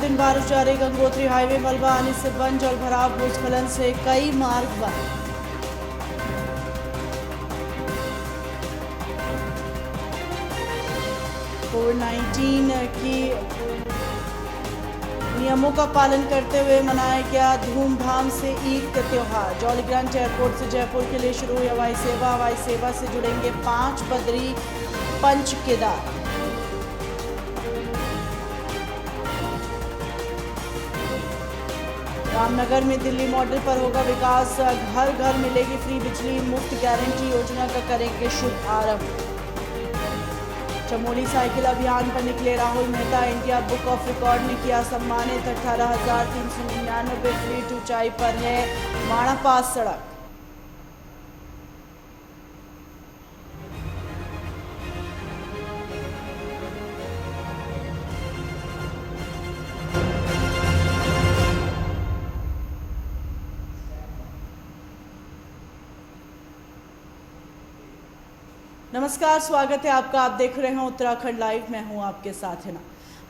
दिन बारिश जारी। गंगोत्री हाईवे मलबा आने से बंद। जल भराव भूस्खलन से कई मार्ग बंद। कोविड-19 की नियमों का पालन करते हुए मनाया गया धूमधाम से ईद का त्यौहार। जॉलीग्रांट एयरपोर्ट से जयपुर के लिए शुरू हुई हवाई सेवा। हवाई सेवा से जुड़ेंगे 5 बद्री पंच केदार। रामनगर में दिल्ली मॉडल पर होगा विकास। घर घर मिलेगी फ्री बिजली। मुफ्त गारंटी योजना का करेंगे शुभारंभ। चमोली साइकिल अभियान पर निकले Rahul Mehta. India book of record ने किया सम्मानित। 18,399 फीट ऊंचाई पर है माणा पास सड़क। नमस्कार, स्वागत है आपका। आप देख रहे हैं उत्तराखंड लाइव। मैं हूं आपके साथ है ना।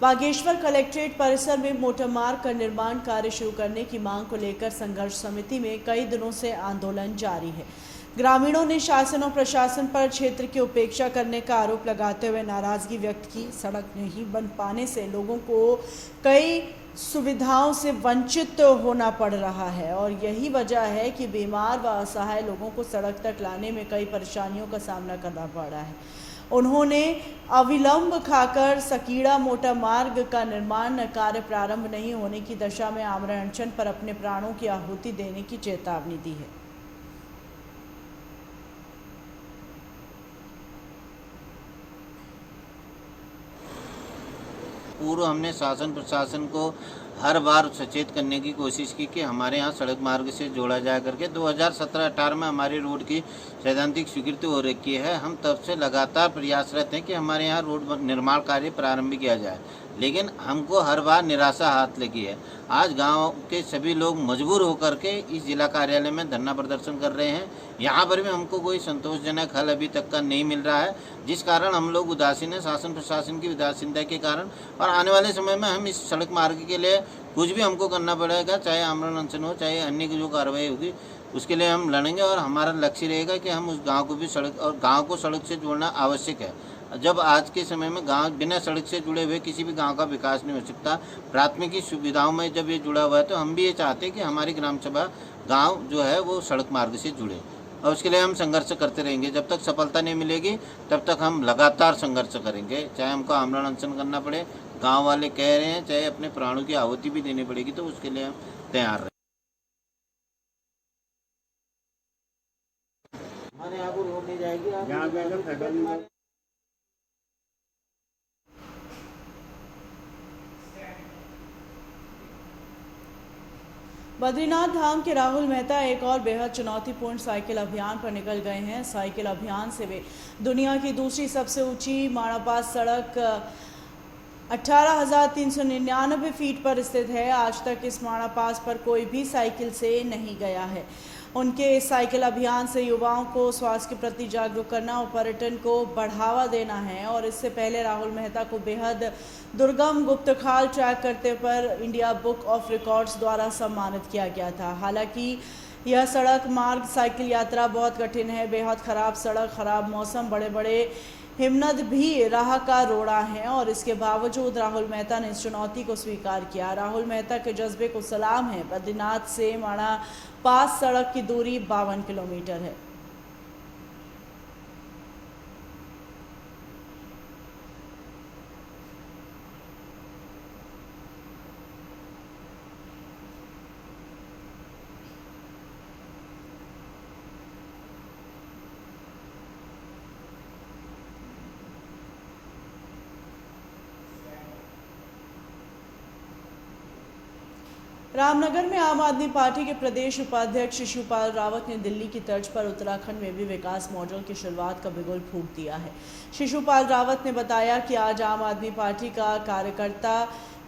बागेश्वर कलेक्ट्रेट परिसर में मोटर मार्ग का निर्माण कार्य शुरू करने की मांग को लेकर संघर्ष समिति में कई दिनों से आंदोलन जारी है। ग्रामीणों ने शासन और प्रशासन पर क्षेत्र की उपेक्षा करने का आरोप लगाते हुए नाराजगी व्यक्त की। सड़क नहीं बन पाने से लोगों को कई सुविधाओं से वंचित होना पड़ रहा है और यही वजह है कि बीमार व असहाय लोगों को सड़क तक लाने में कई परेशानियों का सामना करना पड़ रहा है। उन्होंने अविलंब खाकर सकीड़ा मोटर मार्ग का निर्माण कार्य प्रारंभ नहीं होने की दशा में आमरण अनशन पर अपने प्राणों की आहुति देने की चेतावनी दी है। पूर्व हमने शासन प्रशासन को हर बार सचेत करने की कोशिश की कि हमारे यहाँ सड़क मार्ग से जोड़ा जाए करके। 2017-18 में हमारी रोड की सैद्धांतिक स्वीकृति हो रखी है। हम तब से लगातार प्रयासरत हैं कि हमारे यहाँ रोड निर्माण कार्य प्रारंभ किया जाए, लेकिन हमको हर बार निराशा हाथ लगी है। आज गांव के सभी लोग मजबूर होकर के इस जिला कार्यालय में धरना प्रदर्शन कर रहे हैं। यहाँ पर भी हमको कोई संतोषजनक हल अभी तक का नहीं मिल रहा है, जिस कारण हम लोग उदासीन हैं, शासन प्रशासन की उदासीनता के कारण। और आने वाले समय में हम इस सड़क मार्ग के लिए कुछ भी हमको करना पड़ेगा, चाहे आमरण अनशन हो, चाहे अन्य की जो कार्रवाई होगी, उसके लिए हम लड़ेंगे। और हमारा लक्ष्य रहेगा कि हम उस गाँव को भी सड़क और गाँव को सड़क से जोड़ना आवश्यक है। जब आज के समय में गांव बिना सड़क से जुड़े हुए किसी भी गांव का विकास नहीं हो सकता। प्राथमिक सुविधाओं में जब ये जुड़ा हुआ है तो हम भी ये चाहते हैं कि हमारी ग्राम सभा गांव जो है वो सड़क मार्ग से जुड़े, और उसके लिए हम संघर्ष करते रहेंगे। जब तक सफलता नहीं मिलेगी तब तक हम लगातार संघर्ष करेंगे, चाहे हमको आमरण अनशन करना पड़े, गाँव वाले कह रहे हैं, चाहे अपने प्राणों की आहुति भी देनी पड़ेगी, तो उसके लिए हम तैयार रहें। हमारे यहाँ को रोड नहीं जाएगी। बद्रीनाथ धाम के राहुल मेहता एक और बेहद चुनौतीपूर्ण साइकिल अभियान पर निकल गए हैं। साइकिल अभियान से वे दुनिया की दूसरी सबसे ऊंची माणा पास सड़क 18,399 फीट पर स्थित है। आज तक इस माणा पास पर कोई भी साइकिल से नहीं गया है। उनके इस साइकिल अभियान से युवाओं को स्वास्थ्य के प्रति जागरूक करना और पर्यटन को बढ़ावा देना है। और इससे पहले राहुल मेहता को बेहद दुर्गम गुप्तखाल ट्रैक करते पर इंडिया बुक ऑफ रिकॉर्ड्स द्वारा सम्मानित किया गया था। हालांकि यह सड़क मार्ग साइकिल यात्रा बहुत कठिन है। बेहद खराब सड़क, खराब मौसम, बड़े बड़े हिमनद भी राह का रोड़ा है और इसके बावजूद राहुल मेहता ने इस चुनौती को स्वीकार किया। राहुल मेहता के जज्बे को सलाम है। बद्रीनाथ से माणा पास सड़क की दूरी 52 किलोमीटर है। रामनगर में आम आदमी पार्टी के प्रदेश उपाध्यक्ष शिशुपाल रावत ने दिल्ली की तर्ज पर उत्तराखंड में भी विकास मॉडल की शुरुआत का बिगुल फूंक दिया है। शिशुपाल रावत ने बताया कि आज आम आदमी पार्टी का कार्यकर्ता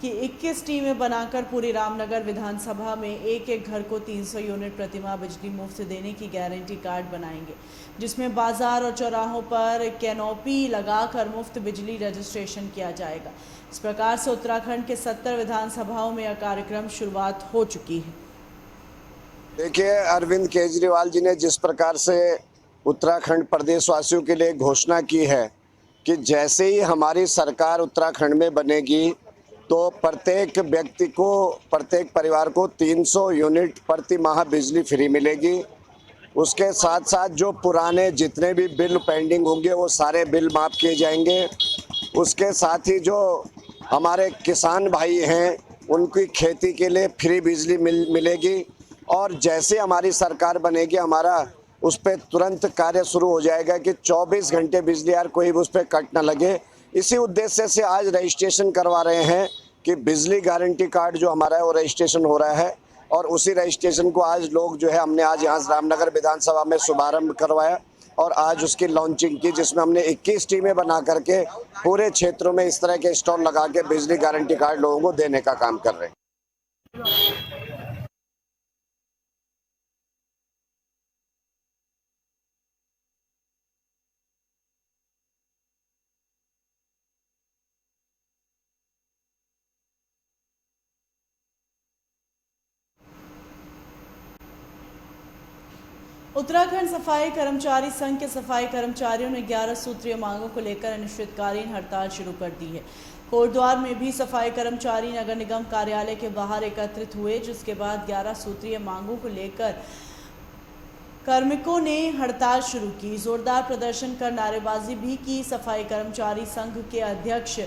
कि 21 टीमें बनाकर पूरी रामनगर विधानसभा में एक एक घर को 300 यूनिट प्रतिमाह बिजली मुफ्त देने की गारंटी कार्ड बनाएंगे, जिसमें बाजार और चौराहों पर कैनोपी लगाकर मुफ्त बिजली रजिस्ट्रेशन किया जाएगा। इस प्रकार से उत्तराखंड के 70 विधानसभाओं में यह कार्यक्रम शुरुआत हो चुकी है। देखिए, अरविंद केजरीवाल जी ने जिस प्रकार से उत्तराखंड प्रदेशवासियों के लिए घोषणा की है कि जैसे ही हमारी सरकार उत्तराखंड में बनेगी तो प्रत्येक व्यक्ति को, प्रत्येक परिवार को 300 यूनिट प्रति माह बिजली फ्री मिलेगी। उसके साथ साथ जो पुराने जितने भी बिल पेंडिंग होंगे वो सारे बिल माफ़ किए जाएंगे। उसके साथ ही जो हमारे किसान भाई हैं उनकी खेती के लिए फ्री बिजली मिलेगी। और जैसे हमारी सरकार बनेगी हमारा उस पर तुरंत कार्य शुरू हो जाएगा कि 24 घंटे बिजली यार कोई उस पर कट ना लगे। इसी उद्देश्य से आज रजिस्ट्रेशन करवा रहे हैं कि बिजली गारंटी कार्ड जो हमारा है वो रजिस्ट्रेशन हो रहा है। और उसी रजिस्ट्रेशन को आज लोग जो है हमने आज यहाँ रामनगर विधानसभा में शुभारंभ करवाया और आज उसकी लॉन्चिंग की, जिसमें हमने 21 टीमें बना करके पूरे क्षेत्रों में इस तरह के स्टॉल लगा के बिजली गारंटी कार्ड लोगों को देने का काम कर रहे हैं। उत्तराखंड सफाई कर्मचारी संघ के सफाई कर्मचारियों ने 11 सूत्रीय मांगों को लेकर अनिश्चितकालीन हड़ताल शुरू कर दी है। कोटद्वार में भी सफाई कर्मचारी नगर निगम कार्यालय के बाहर एकत्रित हुए, जिसके बाद 11 सूत्रीय मांगों को लेकर कार्मिकों ने हड़ताल शुरू की। जोरदार प्रदर्शन कर नारेबाजी भी की। सफाई कर्मचारी संघ के अध्यक्ष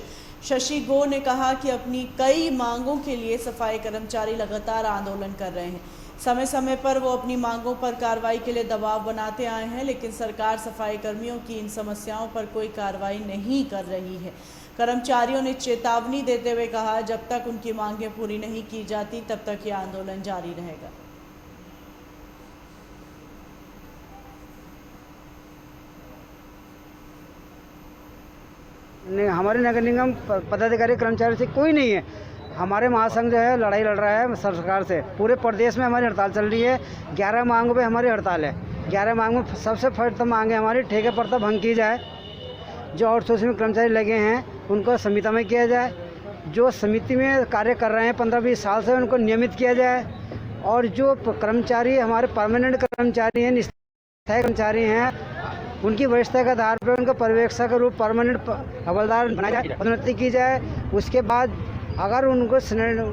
शशि गो ने कहा कि अपनी कई मांगों के लिए सफाई कर्मचारी लगातार आंदोलन कर रहे हैं। समय समय पर वो अपनी मांगों पर कार्रवाई के लिए दबाव बनाते आए हैं, लेकिन सरकार सफाई कर्मियों की इन समस्याओं पर कोई कार्रवाई नहीं कर रही है। कर्मचारियों ने चेतावनी देते हुए कहा, जब तक उनकी मांगें पूरी नहीं की जाती तब तक ये आंदोलन जारी रहेगा। नहीं, हमारे नगर निगम पदाधिकारी कर्मचारी से कोई नहीं है। हमारे महासंघ जो है लड़ाई लड़ रहा है सरकार से। पूरे प्रदेश में हमारी हड़ताल चल रही है। 11 मांगों पे हमारी हड़ताल है। 11 मांगों में सबसे फर्स्ट मांग है हमारी ठेके पर भंग की जाए। जो आउटसोर्सिंग कर्मचारी लगे हैं उनको समिति में किया जाए। जो समिति में कार्य कर रहे हैं 15-20 साल से उनको नियमित किया जाए। और जो कर्मचारी हमारे परमानेंट कर्मचारी हैं, स्थायी कर्मचारी हैं, उनकी वरिष्ठता के आधार पर उनका पर्यवेक्षक के रूप परमानेंट हवलदार बनाया जाए, पदोन्नति की जाए। उसके बाद अगर उनको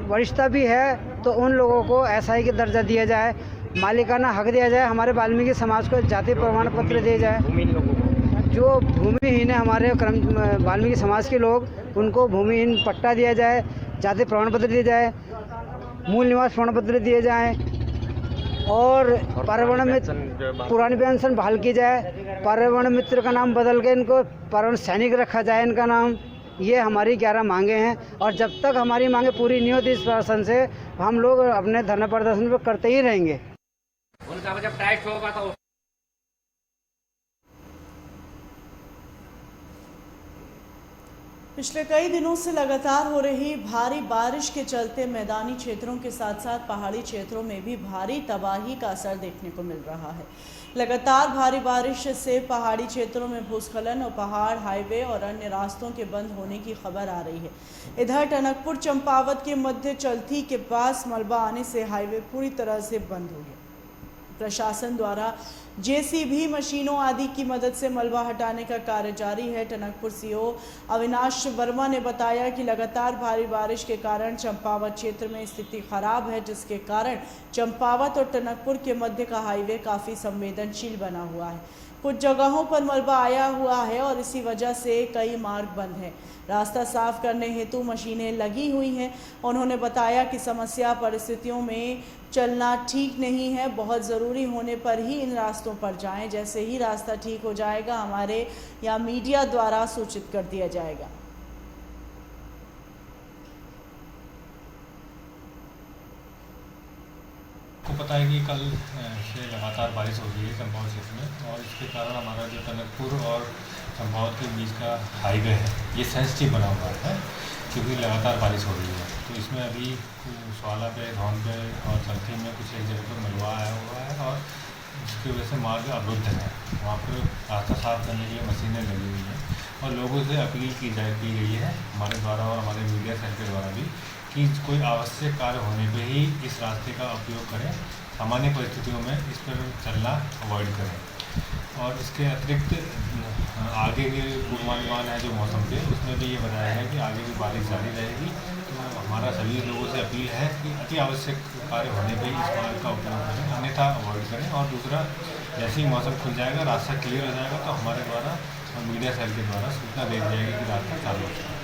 वरिष्ठता भी है तो उन लोगों को एसआई का दर्जा दिया जाए, मालिकाना हक दिया जाए। हमारे वाल्मीकि समाज को जाति प्रमाण पत्र दिए जाए। जो भूमिहीन है हमारे वाल्मीकि समाज के लोग, उनको भूमिहीन पट्टा दिया जाए, जाति प्रमाण पत्र दिए जाए, मूल निवास प्रमाण पत्र दिए जाए। और पर्यावरण मित्र पुरानी पेंशन बहाल की जाए। पर्यावरण मित्र का नाम बदल के इनको पर्यावरण सैनिक रखा जाए इनका नाम। ये हमारी 11 मांगे हैं और जब तक हमारी मांगे पूरी नहीं होती इस प्रशासन से, हम लोग अपने धरना प्रदर्शन पर करते ही रहेंगे। उनका जब टेस्ट होगा तो पिछले कई दिनों से लगातार हो रही भारी बारिश के चलते मैदानी क्षेत्रों के साथ साथ पहाड़ी क्षेत्रों में भी भारी तबाही का असर देखने को मिल रहा है। लगातार भारी बारिश से पहाड़ी क्षेत्रों में भूस्खलन और पहाड़, हाईवे और अन्य रास्तों के बंद होने की खबर आ रही है। इधर टनकपुर चंपावत के मध्य चलथी के पास मलबा आने से हाईवे पूरी तरह से बंद हो गया। प्रशासन द्वारा जेसीबी मशीनों आदि की मदद से मलबा हटाने का कार्य जारी है। टनकपुर सीओ अविनाश वर्मा ने बताया कि लगातार भारी बारिश के कारण चंपावत क्षेत्र में स्थिति खराब है, जिसके कारण चंपावत और टनकपुर के मध्य का हाईवे काफ़ी संवेदनशील बना हुआ है। कुछ जगहों पर मलबा आया हुआ है और इसी वजह से कई मार्ग बंद हैं। रास्ता साफ करने हेतु मशीनें लगी हुई हैं। उन्होंने बताया कि समस्या परिस्थितियों में चलना ठीक नहीं है। बहुत ज़रूरी होने पर ही इन रास्तों पर जाएं। जैसे ही रास्ता ठीक हो जाएगा हमारे या मीडिया द्वारा सूचित कर दिया जाएगा। आपको पता है कि कल से लगातार बारिश हो रही है चंपावत क्षेत्र में और इसके कारण हमारा जो टनकपुर और चंपावत के बीच का हाईवे है ये सेंसिटिव बना हुआ है। क्योंकि लगातार बारिश हो रही है। तो इसमें अभी स्वाला पे, धौन पे और चरखी में कुछ एक जगह पर मलबा आया हुआ है और जिसकी वजह से मार्ग अवरुद्ध है। वहाँ पर रास्ता साफ करने के लिए मशीनें लगी हुई हैं और लोगों से अपील की गई है हमारे द्वारा और हमारे मीडिया सेल के द्वारा भी कि कोई आवश्यक कार्य होने पे ही इस रास्ते का उपयोग करें। सामान्य परिस्थितियों में इस पर चलना अवॉइड करें। और इसके अतिरिक्त आगे के पूर्वानुमान है जो मौसम के, उसमें भी ये बताया है कि आगे भी बारिश जारी रहेगी। तो हमारा सभी लोगों से अपील है कि अति आवश्यक कार्य होने पर ही इस मार्ग का उपयोग करें, अन्यथा अवॉइड करें। और दूसरा, जैसे ही मौसम खुल जाएगा, रास्ता क्लियर हो जाएगा तो हमारे द्वारा और मीडिया सेल के द्वारा सूचना दे दी जाएगी कि रास्ता चालू हो जाएगा।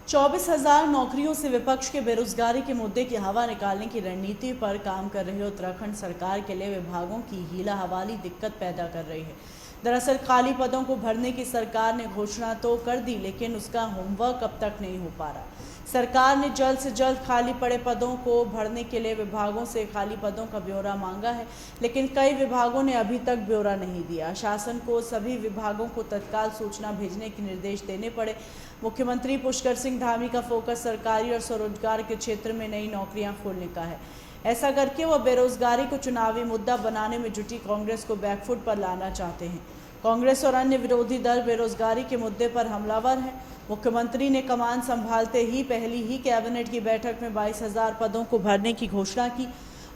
24,000 नौकरियों से विपक्ष के बेरोजगारी के मुद्दे की हवा निकालने की रणनीति पर काम कर रही उत्तराखंड सरकार के लिए विभागों की हीला हवाली दिक्कत पैदा कर रही है। दरअसल खाली पदों को भरने की सरकार ने घोषणा तो कर दी, लेकिन उसका होमवर्क अब तक नहीं हो पा रहा। सरकार ने जल्द से जल्द खाली पड़े पदों को भरने के लिए विभागों से खाली पदों का ब्यौरा मांगा है, लेकिन कई विभागों ने अभी तक ब्यौरा नहीं दिया। शासन को सभी विभागों को तत्काल सूचना भेजने के निर्देश देने पड़े। मुख्यमंत्री पुष्कर सिंह धामी का फोकस सरकारी और स्वरोजगार के क्षेत्र में नई नौकरियां खोलने का है। ऐसा करके वह बेरोजगारी को चुनावी मुद्दा बनाने में जुटी कांग्रेस को बैकफुट पर लाना चाहते हैं। कांग्रेस और अन्य विरोधी दल बेरोजगारी के मुद्दे पर हमलावर हैं। मुख्यमंत्री ने कमान संभालते ही पहली ही कैबिनेट की बैठक में 22,000 पदों को भरने की घोषणा की।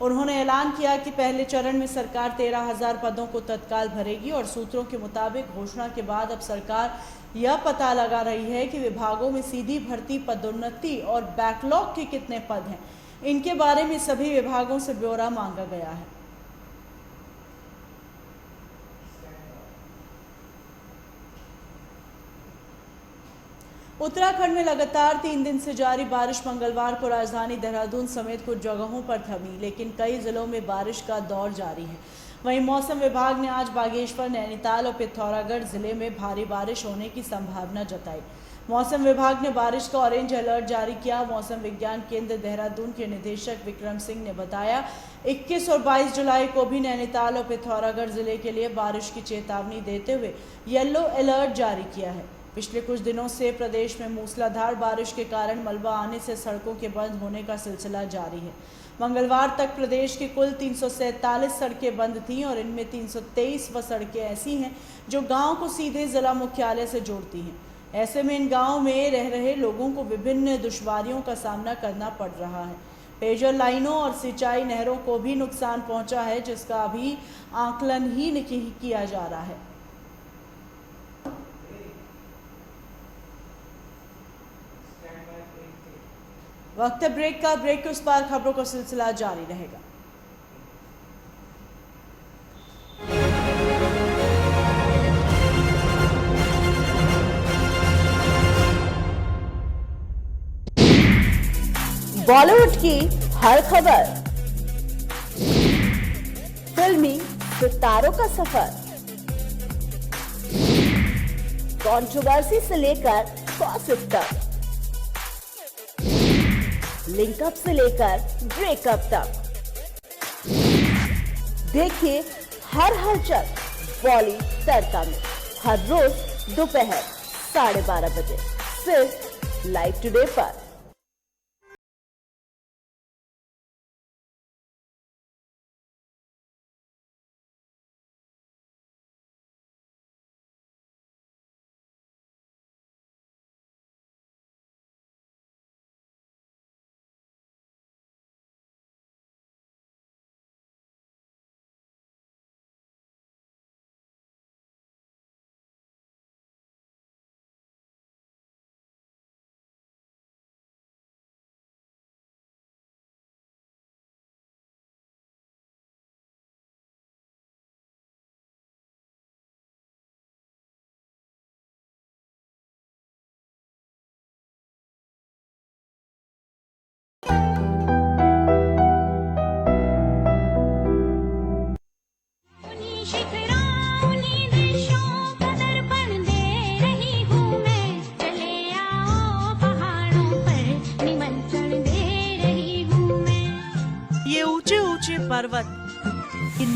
उन्होंने ऐलान किया कि पहले चरण में सरकार 13,000 पदों को तत्काल भरेगी और सूत्रों के मुताबिक घोषणा के बाद अब सरकार यह पता लगा रही है कि विभागों में सीधी भर्ती, पदोन्नति और बैकलॉग के कितने पद हैं। इनके बारे में सभी विभागों से ब्यौरा मांगा गया है। उत्तराखंड में लगातार 3 दिन से जारी बारिश मंगलवार को राजधानी देहरादून समेत कुछ जगहों पर थमी, लेकिन कई जिलों में बारिश का दौर जारी है। वहीं मौसम विभाग ने आज बागेश्वर, नैनीताल और पिथौरागढ़ जिले में भारी बारिश होने की संभावना जताई। मौसम विभाग ने बारिश का ऑरेंज अलर्ट जारी किया। मौसम विज्ञान केंद्र देहरादून के निदेशक विक्रम सिंह ने बताया, 21 और 22 जुलाई को भी नैनीताल और पिथौरागढ़ जिले के लिए बारिश की चेतावनी देते हुए येलो अलर्ट जारी किया है। पिछले कुछ दिनों से प्रदेश में मूसलाधार बारिश के कारण मलबा आने से सड़कों के बंद होने का सिलसिला जारी है। मंगलवार तक प्रदेश की कुल 347 सड़कें बंद थीं और इनमें 323 वह सड़कें ऐसी हैं जो गांव को सीधे जिला मुख्यालय से जोड़ती हैं। ऐसे में इन गांवों में रह रहे लोगों को विभिन्न दुश्वारियों का सामना करना पड़ रहा है। पेयजल लाइनों और सिंचाई नहरों को भी नुकसान पहुंचा है, जिसका अभी आकलन ही नहीं किया जा रहा है। वक्त है ब्रेक का। ब्रेक के उस पार खबरों का सिलसिला जारी रहेगा। बॉलीवुड की हर खबर, फिल्मी सितारों का सफर, कंट्रोवर्सी से लेकर गॉसिप तक, लिंकअप से लेकर ब्रेकअप तक, देखिए हर हलचल बॉली तड़का में हर रोज दोपहर 12:30 बजे सिर्फ लाइव टुडे पर।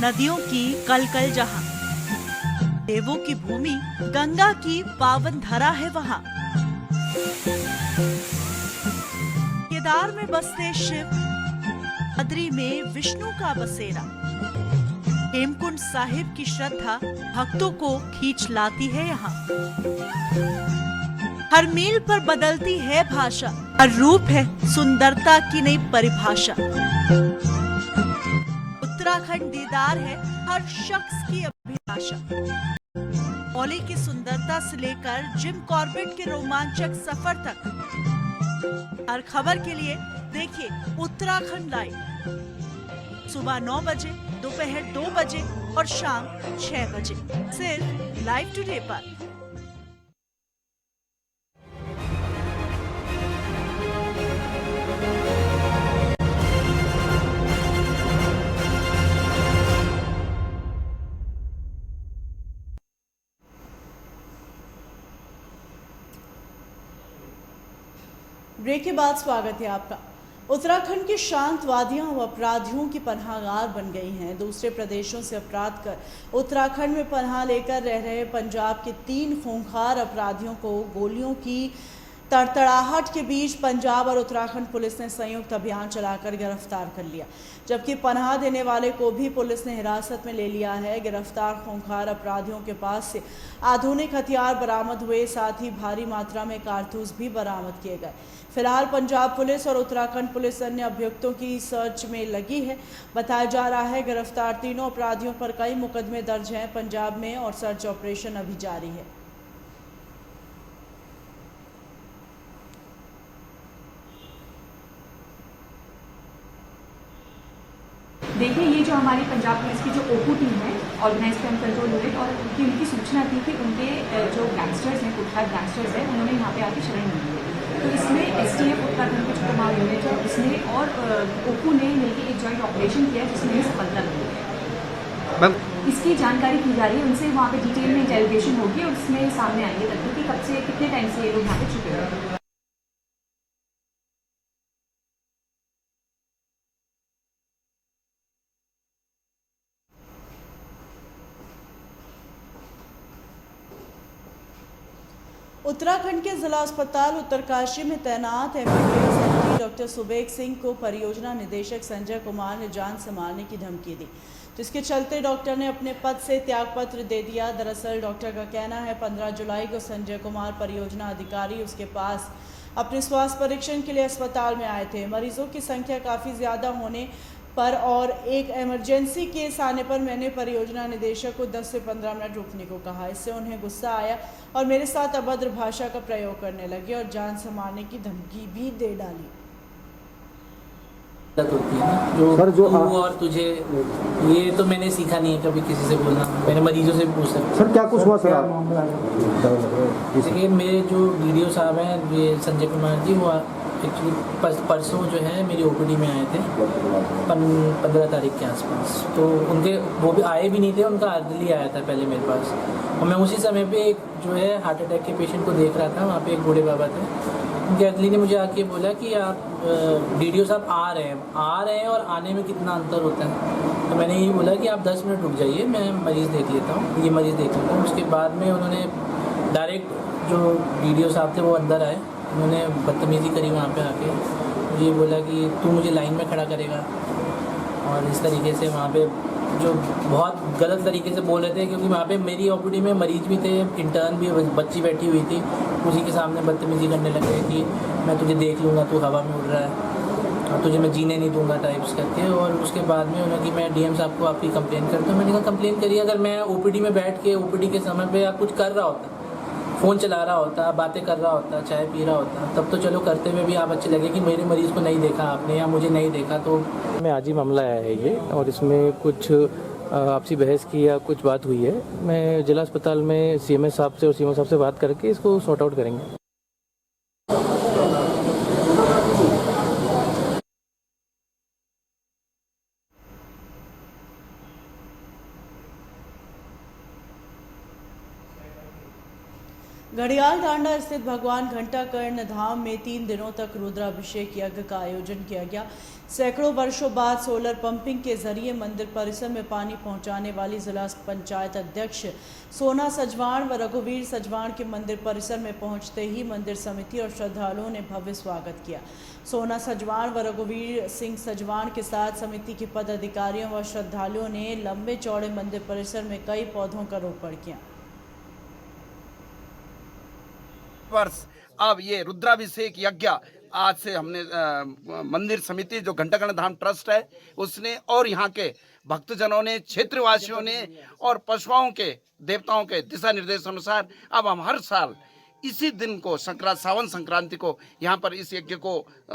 नदियों की कलकल जहां, देवों की भूमि गंगा की पावन धरा है वहां। केदार में बसते शिव, बद्री में विष्णु का बसेरा। हेमकुंड साहिब की श्रद्धा भक्तों को खींच लाती है यहाँ। हर मील पर बदलती है भाषा, हर रूप है सुंदरता की नई परिभाषा। उत्तराखंड दीदार है हर शख्स की अभिलाषा। मौली की सुंदरता से लेकर जिम कॉर्बेट के रोमांचक सफर तक, हर खबर के लिए देखिए उत्तराखंड लाइव। सुबह 9 बजे, दोपहर 2 बजे और शाम 6 बजे, सिर्फ लाइव टुडे पर। ब्रेक के बाद स्वागत है आपका। उत्तराखंड की शांत वादियां अब अपराधियों की पनाहगाह बन गई हैं। दूसरे प्रदेशों से अपराध कर उत्तराखंड में पनाह लेकर रह रहे पंजाब के 3 खूंखार अपराधियों को गोलियों की तड़तड़ाहट के बीच पंजाब और उत्तराखंड पुलिस ने संयुक्त अभियान चलाकर गिरफ्तार कर लिया, जबकि पनाह देने वाले को भी पुलिस ने हिरासत में ले लिया है। गिरफ्तार खूंखार अपराधियों के पास से आधुनिक हथियार बरामद हुए, साथ ही भारी मात्रा में कारतूस भी बरामद किए गए। फिलहाल पंजाब पुलिस और उत्तराखंड पुलिस अन्य अभियुक्तों की सर्च में लगी है। बताया जा रहा है गिरफ्तार तीनों अपराधियों पर कई मुकदमे दर्ज हैं पंजाब में और सर्च ऑपरेशन अभी जारी है। देखिए, ये जो हमारी पंजाब पुलिस की जो ओपू टीम है, ऑर्गेनाइज क्राइम कंट्रोल यूनिट, और उनकी सूचना थी कि उनके जो गैंगस्टर्स हैं, कुख्यात गैंगस्टर्स हैं, उन्होंने यहाँ पे आके शरण ली है। तो इसमें एसटीएफ उत्तराखंड के जो तमाम यूनिट है उसने और ओपू ने मिलकर एक जॉइंट ऑपरेशन किया जिसमें सफलता मिली है। इसकी जानकारी की जा रही है, उनसे वहाँ पे डिटेल में इंटेरोगेशन होगी और उसमें सामने आएंगे तथ्य कि कब से कितने टाइम से ये लोग यहाँ पे छुपे हुए हैं। उत्तराखंड के जिला अस्पताल उत्तरकाशी में तैनात एमबीबीएस डॉक्टर सुबेग सिंह को परियोजना निदेशक संजय कुमार ने जान से मारने की धमकी दी, जिसके चलते डॉक्टर ने अपने पद से त्यागपत्र दे दिया। दरअसल डॉक्टर का कहना है 15 जुलाई को संजय कुमार परियोजना अधिकारी उसके पास अपने स्वास्थ्य परीक्षण के लिए अस्पताल में आए थे। मरीजों की संख्या काफ़ी ज़्यादा होने पर और एक इमरजेंसी केस आने पर मैंने परियोजना निदेशक को 10 से 15 मिनट रुकने को कहा। इससे उन्हें गुस्सा आया और मेरे साथ अभद्र भाषा का प्रयोग करने लगे और जान से मारने की धमकी भी दे डाली। होती है ना, जो तू और तुझे, ये तो मैंने सीखा नहीं है कभी किसी से बोलना। मैंने मरीजों से भी पूछ सकता। सर क्या कुछ हुआ सर? देखिए, मेरे जो वीडियो साहब हैं, ये संजय कुमार जी, वो एक्चुअली परसों जो है मेरी ओपीडी में आए थे 15 तारीख के आसपास। तो उनके वो भी आए भी नहीं थे, उनका अर्ली आया था पहले मेरे पास, और मैं उसी समय पे एक जो है हार्ट अटैक के पेशेंट को देख रहा था। वहाँ पे एक बूढ़े बाबा थे, उनके अर्ली ने मुझे आके बोला कि आप वीडियो साहब आ रहे हैं और आने में कितना अंतर होता है। तो मैंने यही बोला कि आप 10 मिनट रुक जाइए, मैं मरीज़ देख लेता हूँ, ये मरीज़ देख लेता हूँ। उसके बाद में उन्होंने डायरेक्ट जो वीडियो साहब थे वो अंदर आए, उन्होंने बदतमीज़ी करी वहाँ पे आके, मुझे बोला कि तू मुझे लाइन में खड़ा करेगा, और इस तरीके से वहाँ पे जो बहुत गलत तरीके से बोल रहे थे, क्योंकि वहाँ पे मेरी ओपीडी में मरीज भी थे, इंटर्न भी, बच्ची बैठी हुई थी, उसी के सामने बदतमीज़ी करने लगे कि मैं तुझे देख लूँगा, तू हवा में उड़ रहा है और तुझे मैं जीने नहीं दूंगा टाइप्स करके। और उसके बाद में उन्होंने कि मैं डीएम साहब को आपकी कंप्लेन करता हूँ। मैंने कहा कंप्लेन करिए, अगर मैं ओपीडी में बैठ के ओपीडी के समय पे आप कुछ कर रहा होता, फ़ोन चला रहा होता, बातें कर रहा होता, चाय पी रहा होता, तब तो चलो करते हुए भी आप अच्छे लगे कि मेरे मरीज़ को नहीं देखा आपने या मुझे नहीं देखा। तो मैं आज ही मामला आया है ये, और इसमें कुछ आपसी बहस की या कुछ बात हुई है। मैं जिला अस्पताल में सीएमएस साहब से और सीएमओ साहब से बात करके इसको सॉर्ट आउट करेंगे। घड़ियाल टांडा स्थित भगवान घंटाकर्ण धाम में 3 दिनों तक रुद्राभिषेक यज्ञ का आयोजन किया गया। सैकड़ों वर्षों बाद सोलर पंपिंग के जरिए मंदिर परिसर में पानी पहुंचाने वाली जिला पंचायत अध्यक्ष सोना सजवाण व रघुवीर सजवाण के मंदिर परिसर में पहुंचते ही मंदिर समिति और श्रद्धालुओं ने भव्य स्वागत किया। सोना सजवाण व रघुवीर सिंह सजवाण के साथ समिति के पदाधिकारियों व श्रद्धालुओं ने लंबे चौड़े मंदिर परिसर में कई पौधों का रोपण किया। वर्ष अब ये रुद्राभिषेक यज्ञ आज से हमने मंदिर समिति जो घंटाकर्ण धाम ट्रस्ट है उसने और यहाँ के भक्तजनों ने, क्षेत्रवासियों ने और पशुओं के देवताओं के दिशा निर्देश अनुसार अब हम हर साल इसी दिन को सावन संक्रांति को यहाँ पर इस यज्ञ को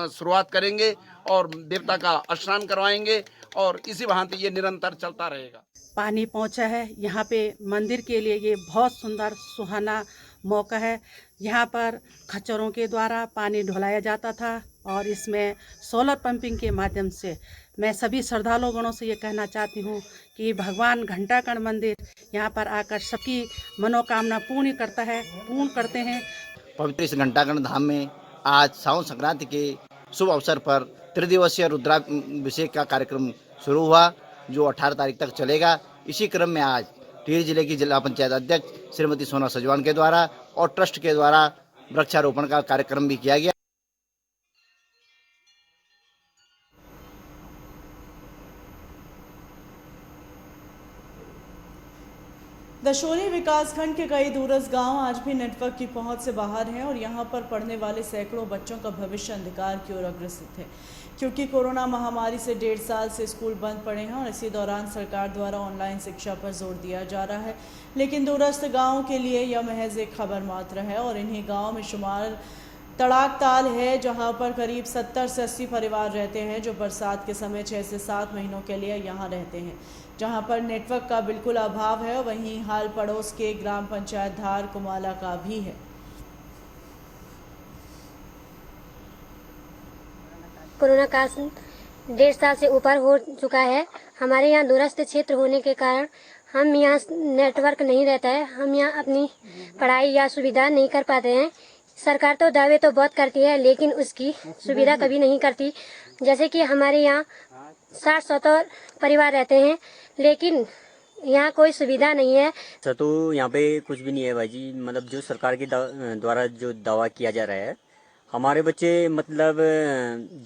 शुरुआत करेंगे और देवता का स्नान करवाएंगे और इसी भांति ये निरंतर चलता रहेगा। पानी पहुँचा है यहाँ पे मंदिर के लिए, ये बहुत सुंदर सुहाना मौका है। यहाँ पर खच्चरों के द्वारा पानी ढुलाया जाता था और इसमें सोलर पंपिंग के माध्यम से मैं सभी श्रद्धालु गणों से ये कहना चाहती हूँ कि भगवान घंटाकर्ण मंदिर यहाँ पर आकर सबकी मनोकामना पूर्ण करते हैं। पवित्र इस घंटाकर्ण धाम में आज सावन संक्रांति के शुभ अवसर पर त्रिदिवसीय रुद्राभिषेक का कार्यक्रम शुरू हुआ जो 18 तारीख तक चलेगा। इसी क्रम में आज टिहरी जिले की जिला पंचायत अध्यक्ष श्रीमती सोना सजवान के द्वारा और ट्रस्ट के द्वारा वृक्षारोपण का कार्यक्रम भी किया गया। दशोरी विकासखंड के कई दूरस्थ गांव आज भी नेटवर्क की पहुंच से बाहर हैं और यहां पर पढ़ने वाले सैकड़ों बच्चों का भविष्य अंधकार की ओर अग्रसित है, क्योंकि कोरोना महामारी से 1.5 साल से स्कूल बंद पड़े हैं और इसी दौरान सरकार द्वारा ऑनलाइन शिक्षा पर जोर दिया जा रहा है। लेकिन दूरस्थ गाँव के लिए यह महज एक खबर मात्र है और इन्हीं गाँव में शुमार तड़ाकताल है, जहां पर करीब 70 से 80 परिवार रहते हैं जो बरसात के समय 6 से 7 महीनों के लिए यहां रहते हैं, जहां पर नेटवर्क का बिल्कुल अभाव है। वहीं हाल पड़ोस के ग्राम पंचायत धार कुमाला का भी है। कोरोना काल 1.5 साल से ऊपर हो चुका है। हमारे यहाँ दूरस्थ क्षेत्र होने के कारण हम यहाँ नेटवर्क नहीं रहता है, हम यहाँ अपनी पढ़ाई या सुविधा नहीं कर पाते हैं। सरकार तो दावे तो बहुत करती है लेकिन उसकी सुविधा कभी नहीं करती। जैसे कि हमारे यहाँ 60-70 परिवार रहते हैं लेकिन यहाँ कोई सुविधा नहीं है। सर तो यहाँ पे कुछ भी नहीं है भाई जी, मतलब जो सरकार के द्वारा जो दावा किया जा रहा है, हमारे बच्चे मतलब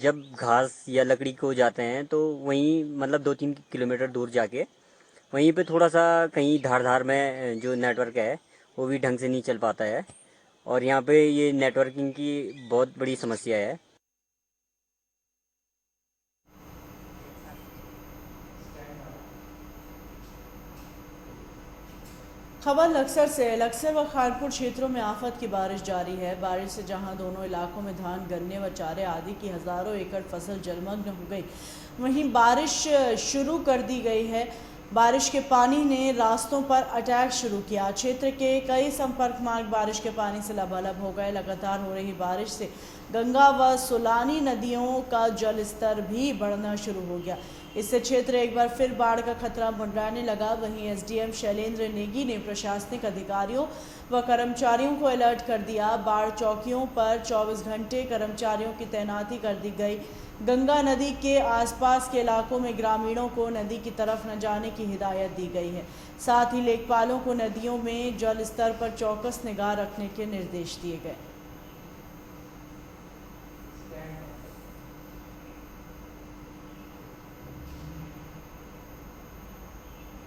जब घास या लकड़ी को जाते हैं तो वहीं मतलब 2-3 किलोमीटर दूर जाके वहीं पे थोड़ा सा कहीं धार में जो नेटवर्क है वो भी ढंग से नहीं चल पाता है और यहाँ पे ये नेटवर्किंग की बहुत बड़ी समस्या है। खबर लक्सर से। लक्सर व खानपुर क्षेत्रों में आफत की बारिश जारी है। बारिश से जहां दोनों इलाकों में धान, गन्ने व चारे आदि की हजारों एकड़ फसल जलमग्न हो गई, वहीं बारिश शुरू कर दी गई है। बारिश के पानी ने रास्तों पर अटैक शुरू किया। क्षेत्र के कई संपर्क मार्ग बारिश के पानी से लबालब हो गए। लगातार हो रही बारिश से गंगा व सुलानी नदियों का जल स्तर भी बढ़ना शुरू हो गया। इससे क्षेत्र एक बार फिर बाढ़ का खतरा मंडराने लगा। वहीं एसडीएम शैलेंद्र नेगी ने प्रशासनिक अधिकारियों व कर्मचारियों को अलर्ट कर दिया। बाढ़ चौकियों पर 24 घंटे कर्मचारियों की तैनाती कर दी गई। गंगा नदी के आसपास के इलाकों में ग्रामीणों को नदी की तरफ न जाने की हिदायत दी गई है। साथ ही लेखपालों को नदियों में जल स्तर पर चौकस निगाह रखने के निर्देश दिए गए।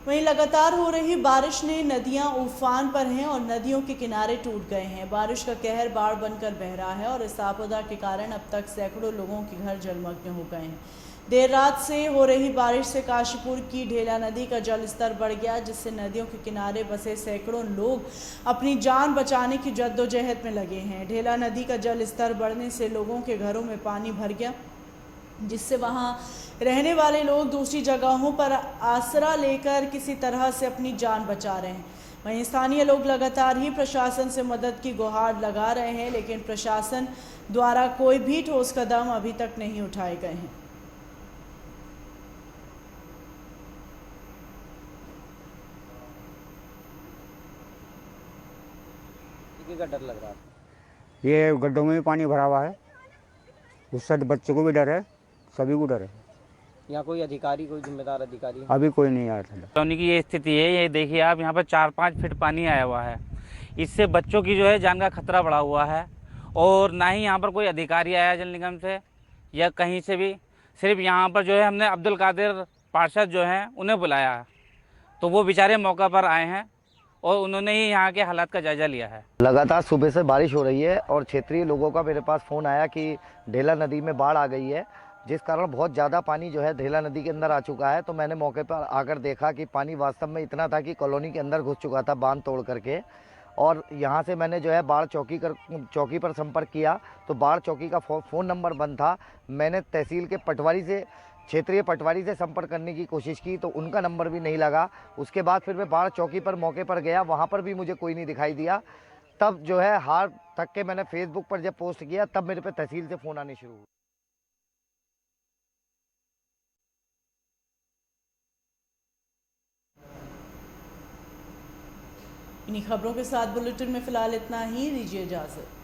वहीं लगातार हो रही बारिश ने नदियां उफान पर हैं और नदियों के किनारे टूट गए हैं। बारिश का कहर बाढ़ बनकर बह रहा है और इस आपदा के कारण अब तक सैकड़ों लोगों के घर जलमग्न हो गए हैं। देर रात से हो रही बारिश से काशीपुर की ढेला नदी का जल स्तर बढ़ गया, जिससे नदियों के किनारे बसे सैकड़ों लोग अपनी जान बचाने की जद्दोजहद में लगे हैं। ढेला नदी का जल स्तर बढ़ने से लोगों के घरों में पानी भर गया, जिससे वहां रहने वाले लोग दूसरी जगहों पर आसरा लेकर किसी तरह से अपनी जान बचा रहे हैं। वहीं स्थानीय लोग लगातार ही प्रशासन से मदद की गुहार लगा रहे हैं, लेकिन प्रशासन द्वारा कोई भी ठोस कदम अभी तक नहीं उठाए गए हैं। का डर लग रहा था। ये गड्ढों में भी पानी भरा हुआ है, उससे बच्चों को भी डर है, सभी को डर है। यहाँ कोई अधिकारी, कोई जिम्मेदार अधिकारी अभी कोई नहीं आया था। कॉलोनी की ये स्थिति है, ये देखिए आप, यहाँ पर 4-5 फीट पानी आया हुआ है। इससे बच्चों की जो है जान का खतरा बढ़ा हुआ है, और ना ही यहाँ पर कोई अधिकारी आया जल निगम से या कहीं से भी। सिर्फ यहाँ पर जो है हमने अब्दुल कादिर पार्षद जो हैं उन्हें बुलाया है, तो वो बेचारे मौका पर आए हैं और उन्होंने ही यहाँ के हालात का जायजा लिया है। लगातार सुबह से बारिश हो रही है और क्षेत्रीय लोगों का मेरे पास फ़ोन आया कि ढेला नदी में बाढ़ आ गई है, जिस कारण बहुत ज़्यादा पानी जो है ढेला नदी के अंदर आ चुका है। तो मैंने मौके पर आकर देखा कि पानी वास्तव में इतना था कि कॉलोनी के अंदर घुस चुका था बांध तोड़ करके। और यहाँ से मैंने जो है बाढ़ चौकी पर संपर्क किया, तो बाढ़ चौकी का फ़ोन नंबर बंद था। मैंने तहसील के पटवारी से, क्षेत्रीय पटवारी से संपर्क करने की कोशिश की, तो उनका नंबर भी नहीं लगा। उसके बाद फिर मैं बाढ़ चौकी पर मौके पर गया, वहाँ पर भी मुझे कोई नहीं दिखाई दिया। तब जो है हार थक के मैंने फेसबुक पर जब पोस्ट किया, तब मेरे पे तहसील से फ़ोन आने शुरू हुए। इन्हीं खबरों के साथ बुलेटिन में फिलहाल इतना ही, दीजिए इजाजत।